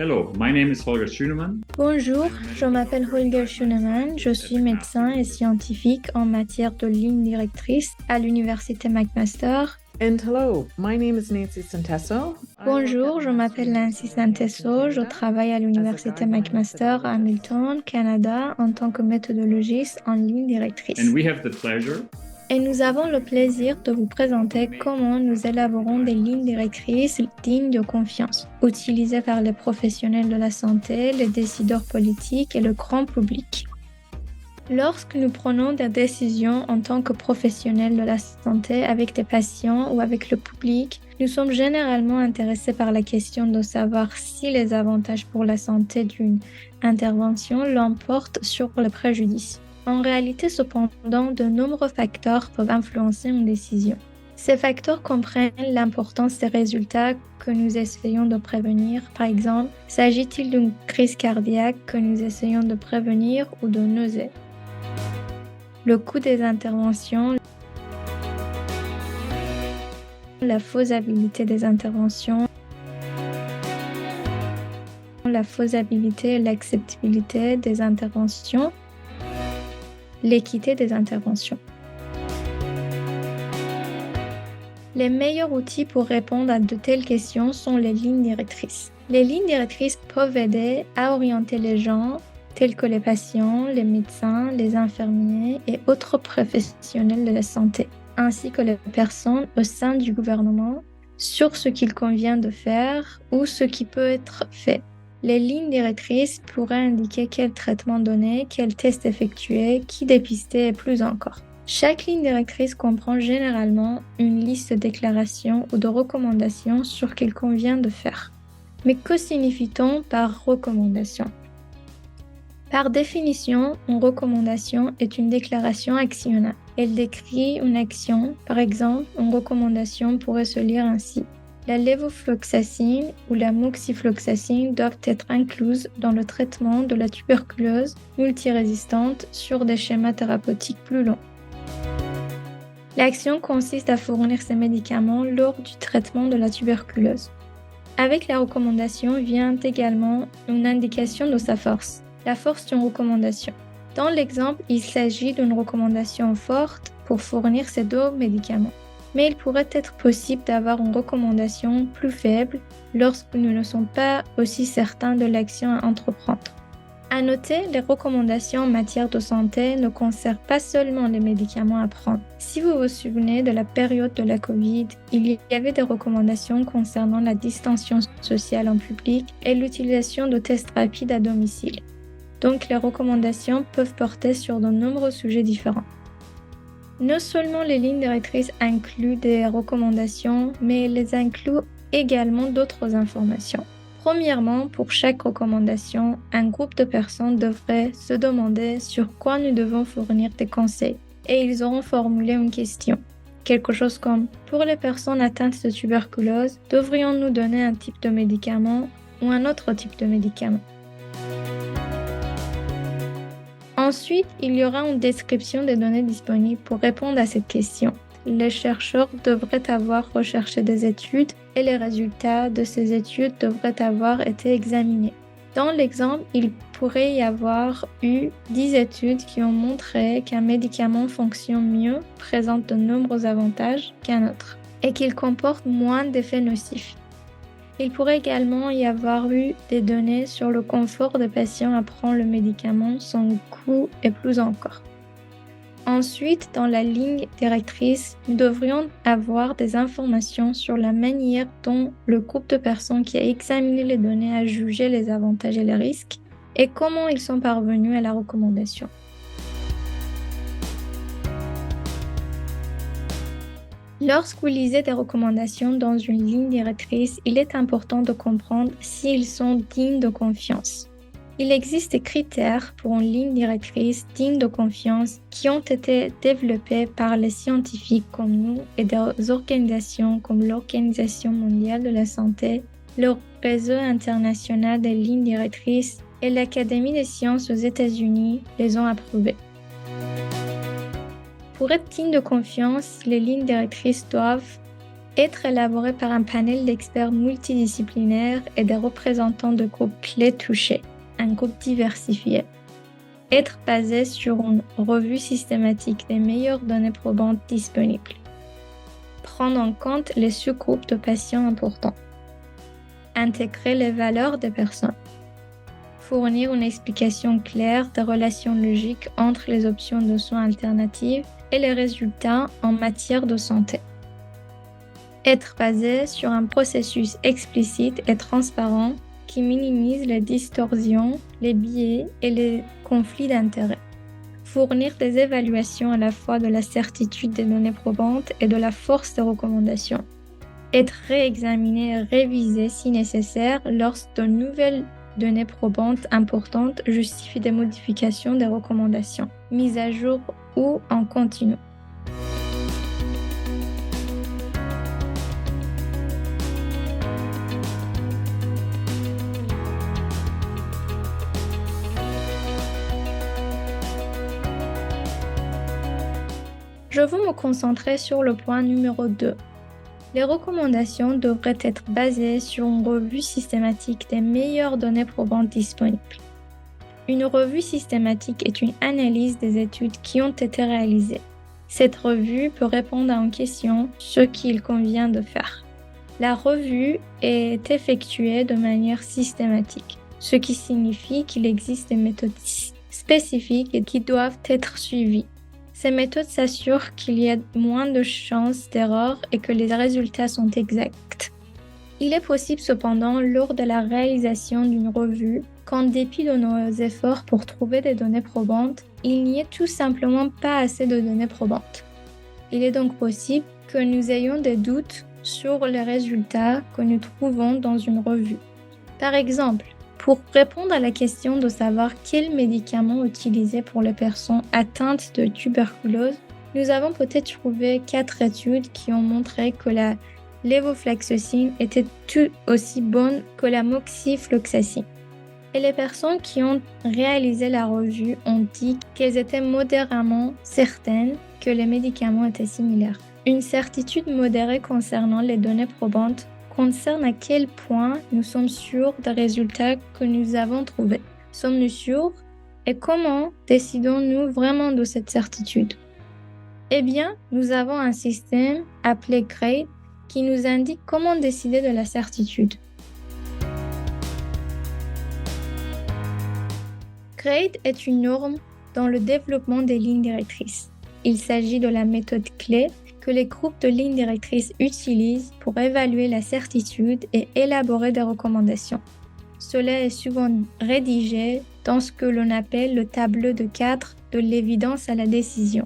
Hello, my name is Holger Schünemann. Bonjour, je m'appelle Holger Schunemann, je suis médecin et scientifique en matière de ligne directrice à l'Université McMaster. And hello, my name is Nancy Santesso. Bonjour, je m'appelle Nancy Santesso, je travaille à l'Université McMaster à Hamilton, Canada, en tant que méthodologiste en ligne directrice. And we have the pleasure Et nous avons le plaisir de vous présenter comment nous élaborons des lignes directrices dignes de confiance, utilisées par les professionnels de la santé, les décideurs politiques et le grand public. Lorsque nous prenons des décisions en tant que professionnels de la santé avec des patients ou avec le public, nous sommes généralement intéressés par la question de savoir si les avantages pour la santé d'une intervention l'emportent sur le préjudice. En réalité, cependant, de nombreux facteurs peuvent influencer une décision. Ces facteurs comprennent l'importance des résultats que nous essayons de prévenir. Par exemple, s'agit-il d'une crise cardiaque que nous essayons de prévenir ou de nausées? Le coût des interventions, la faisabilité des interventions, la faisabilité et l'acceptabilité des interventions, l'équité des interventions. Les meilleurs outils pour répondre à de telles questions sont les lignes directrices. Les lignes directrices peuvent aider à orienter les gens, tels que les patients, les médecins, les infirmiers et autres professionnels de la santé, ainsi que les personnes au sein du gouvernement, sur ce qu'il convient de faire ou ce qui peut être fait. Les lignes directrices pourraient indiquer quel traitement donner, quel test effectuer, qui dépister et plus encore. Chaque ligne directrice comprend généralement une liste de déclarations ou de recommandations sur ce qu'il convient de faire. Mais que signifie-t-on par recommandation? Par définition, une recommandation est une déclaration actionnable. Elle décrit une action. Par exemple, une recommandation pourrait se lire ainsi. La lévofloxacine ou la moxifloxacine doivent être incluses dans le traitement de la tuberculose multirésistante sur des schémas thérapeutiques plus longs. L'action consiste à fournir ces médicaments lors du traitement de la tuberculose. Avec la recommandation vient également une indication de sa force, la force d'une recommandation. Dans l'exemple, il s'agit d'une recommandation forte pour fournir ces deux médicaments. Mais il pourrait être possible d'avoir une recommandation plus faible lorsque nous ne sommes pas aussi certains de l'action à entreprendre. À noter, les recommandations en matière de santé ne concernent pas seulement les médicaments à prendre. Si vous vous souvenez de la période de la Covid, il y avait des recommandations concernant la distanciation sociale en public et l'utilisation de tests rapides à domicile. Donc les recommandations peuvent porter sur de nombreux sujets différents. Non seulement les lignes directrices incluent des recommandations, mais elles incluent également d'autres informations. Premièrement, pour chaque recommandation, un groupe de personnes devrait se demander sur quoi nous devons fournir des conseils et ils auront formulé une question. Quelque chose comme « Pour les personnes atteintes de tuberculose, devrions-nous donner un type de médicament ou un autre type de médicament ?» Ensuite, il y aura une description des données disponibles pour répondre à cette question. Les chercheurs devraient avoir recherché des études et les résultats de ces études devraient avoir été examinés. Dans l'exemple, il pourrait y avoir eu 10 études qui ont montré qu'un médicament fonctionne mieux, présente de nombreux avantages qu'un autre, et qu'il comporte moins d'effets nocifs. Il pourrait également y avoir eu des données sur le confort des patients à prendre le médicament, son coût et plus encore. Ensuite, dans la ligne directrice, nous devrions avoir des informations sur la manière dont le groupe de personnes qui a examiné les données a jugé les avantages et les risques et comment ils sont parvenus à la recommandation. Lorsque vous lisez des recommandations dans une ligne directrice, il est important de comprendre s'ils sont dignes de confiance. Il existe des critères pour une ligne directrice digne de confiance qui ont été développés par les scientifiques comme nous et des organisations comme l'Organisation mondiale de la santé, le Réseau international des lignes directrices et l'Académie des sciences aux États-Unis les ont approuvés. Pour être digne de confiance, les lignes directrices doivent être élaboré par un panel d'experts multidisciplinaires et des représentants de groupes clés touchés, un groupe diversifié. Être basé sur une revue systématique des meilleures données probantes disponibles. Prendre en compte les sous-groupes de patients importants. Intégrer les valeurs des personnes. Fournir une explication claire des relations logiques entre les options de soins alternatives et les résultats en matière de santé. Être basé sur un processus explicite et transparent qui minimise les distorsions, les biais et les conflits d'intérêts. Fournir des évaluations à la fois de la certitude des données probantes et de la force des recommandations. Être réexaminé et révisé si nécessaire lorsque de nouvelles données probantes importantes justifient des modifications des recommandations, mises à jour ou en continu. Je veux me concentrer sur le point numéro 2. Les recommandations devraient être basées sur une revue systématique des meilleures données probantes disponibles. Une revue systématique est une analyse des études qui ont été réalisées. Cette revue peut répondre à une question, ce qu'il convient de faire. La revue est effectuée de manière systématique, ce qui signifie qu'il existe des méthodes spécifiques et qui doivent être suivies. Ces méthodes s'assurent qu'il y a moins de chances d'erreur et que les résultats sont exacts. Il est possible cependant, lors de la réalisation d'une revue, qu'en dépit de nos efforts pour trouver des données probantes, il n'y ait tout simplement pas assez de données probantes. Il est donc possible que nous ayons des doutes sur les résultats que nous trouvons dans une revue. Par exemple, pour répondre à la question de savoir quels médicaments utiliser pour les personnes atteintes de tuberculose, nous avons peut-être trouvé 4 études qui ont montré que la lévofloxacine était tout aussi bonne que la moxifloxacine. Et les personnes qui ont réalisé la revue ont dit qu'elles étaient modérément certaines que les médicaments étaient similaires. Une certitude modérée concernant les données probantes concerne à quel point nous sommes sûrs des résultats que nous avons trouvés. Sommes-nous sûrs? Et comment décidons-nous vraiment de cette certitude? Eh bien, nous avons un système appelé GRADE qui nous indique comment décider de la certitude. GRADE est une norme dans le développement des lignes directrices. Il s'agit de la méthode clé que les groupes de lignes directrices utilisent pour évaluer la certitude et élaborer des recommandations. Cela est souvent rédigé dans ce que l'on appelle le tableau de cadre de l'évidence à la décision.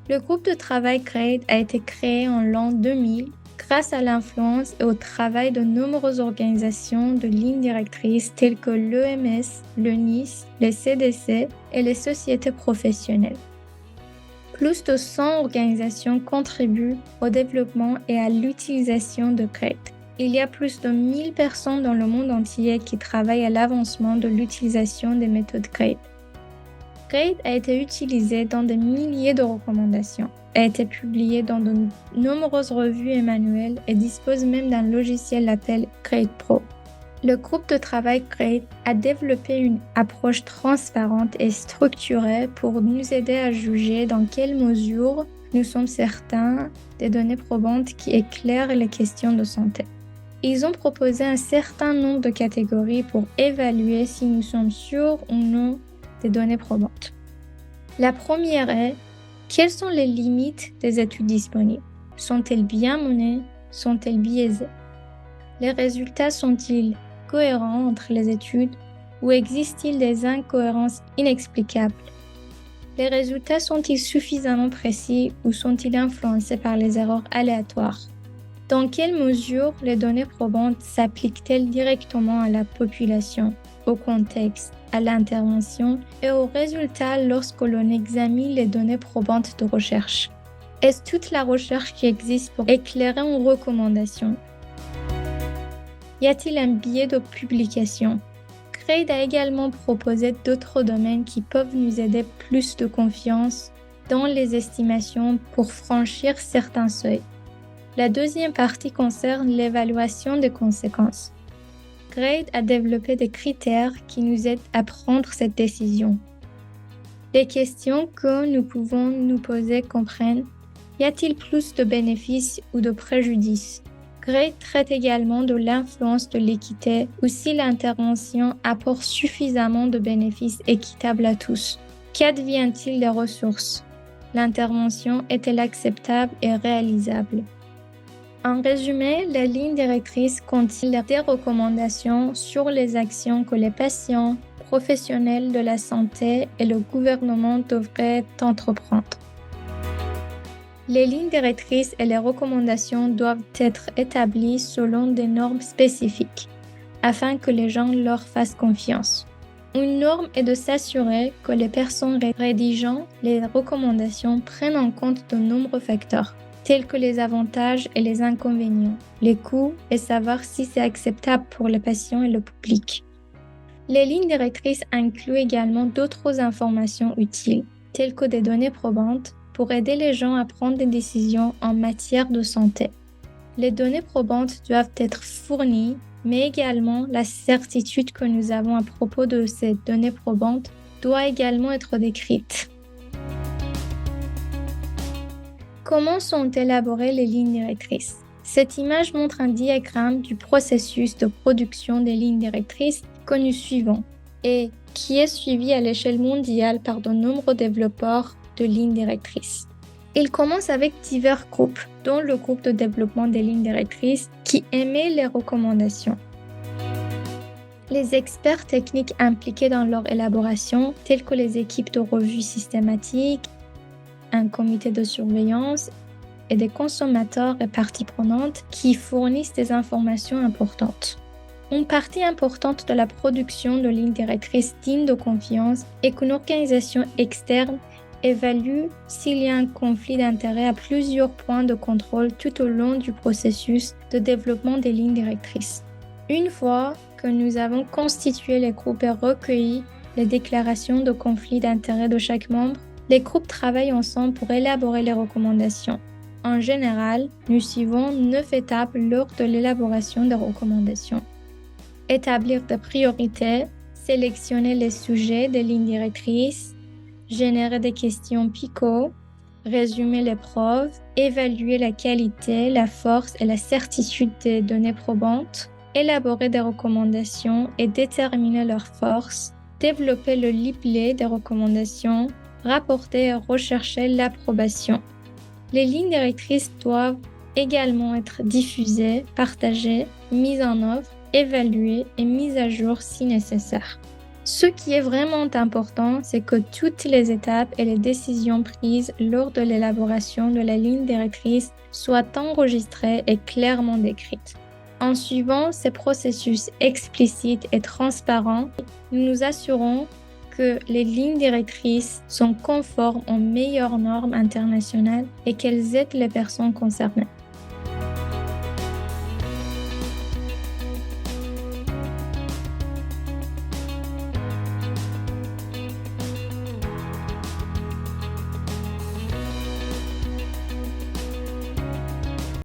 Le groupe de travail GRADE a été créé en l'an 2000 grâce à l'influence et au travail de nombreuses organisations de lignes directrices telles que l'OMS, le NICE, les CDC et les sociétés professionnelles. Plus de 100 organisations contribuent au développement et à l'utilisation de GRADE. Il y a plus de 1000 personnes dans le monde entier qui travaillent à l'avancement de l'utilisation des méthodes GRADE. GRADE a été utilisé dans des milliers de recommandations, a été publié dans de nombreuses revues et manuels et dispose même d'un logiciel appelé GRADE Pro. Le groupe de travail GRADE a développé une approche transparente et structurée pour nous aider à juger dans quelle mesure nous sommes certains des données probantes qui éclairent les questions de santé. Ils ont proposé un certain nombre de catégories pour évaluer si nous sommes sûrs ou non des données probantes. La première est: quelles sont les limites des études disponibles? Sont-elles bien menées? Sont-elles biaisées? Les résultats sont-ils cohérents entre les études ou existe-t-il des incohérences inexplicables? Les résultats sont-ils suffisamment précis ou sont-ils influencés par les erreurs aléatoires? Dans quelle mesure les données probantes s'appliquent-elles directement à la population, au contexte, à l'intervention et aux résultats lorsque l'on examine les données probantes de recherche? Est-ce toute la recherche qui existe pour éclairer une recommandation? Y a-t-il un biais de publication? GRADE a également proposé d'autres domaines qui peuvent nous aider plus de confiance dans les estimations pour franchir certains seuils. La deuxième partie concerne l'évaluation des conséquences. GRADE a développé des critères qui nous aident à prendre cette décision. Les questions que nous pouvons nous poser comprennent: y a-t-il plus de bénéfices ou de préjudices? GRADE traite également de l'influence de l'équité ou si l'intervention apporte suffisamment de bénéfices équitables à tous. Qu'advient-il des ressources? L'intervention est-elle acceptable et réalisable? En résumé, la ligne directrice contient des recommandations sur les actions que les patients, professionnels de la santé et le gouvernement devraient entreprendre. Les lignes directrices et les recommandations doivent être établies selon des normes spécifiques, afin que les gens leur fassent confiance. Une norme est de s'assurer que les personnes rédigeant les recommandations prennent en compte de nombreux facteurs, tels que les avantages et les inconvénients, les coûts et savoir si c'est acceptable pour les patients et le public. Les lignes directrices incluent également d'autres informations utiles, telles que des données probantes, pour aider les gens à prendre des décisions en matière de santé. Les données probantes doivent être fournies, mais également la certitude que nous avons à propos de ces données probantes doit également être décrite. Comment sont élaborées les lignes directrices? Cette image montre un diagramme du processus de production des lignes directrices que nous suivons et qui est suivi à l'échelle mondiale par de nombreux développeurs de lignes directrices. Il commence avec divers groupes, dont le groupe de développement des lignes directrices qui émet les recommandations. Les experts techniques impliqués dans leur élaboration, tels que les équipes de revue systématique, un comité de surveillance et des consommateurs et parties prenantes qui fournissent des informations importantes. Une partie importante de la production de lignes directrices dignes de confiance est qu'une organisation externe évalue s'il y a un conflit d'intérêts à plusieurs points de contrôle tout au long du processus de développement des lignes directrices. Une fois que nous avons constitué les groupes et recueilli les déclarations de conflit d'intérêts de chaque membre, les groupes travaillent ensemble pour élaborer les recommandations. En général, nous suivons 9 étapes lors de l'élaboration des recommandations. Établir des priorités, sélectionner les sujets des lignes directrices, générer des questions PICO, résumer les preuves, évaluer la qualité, la force et la certitude des données probantes, élaborer des recommandations et déterminer leurs forces, développer le livret des recommandations, rapporter et rechercher l'approbation. Les lignes directrices doivent également être diffusées, partagées, mises en œuvre, évaluées et mises à jour si nécessaire. Ce qui est vraiment important, c'est que toutes les étapes et les décisions prises lors de l'élaboration de la ligne directrice soient enregistrées et clairement décrites. En suivant ces processus explicites et transparents, nous nous assurons que les lignes directrices sont conformes aux meilleures normes internationales et qu'elles aident les personnes concernées.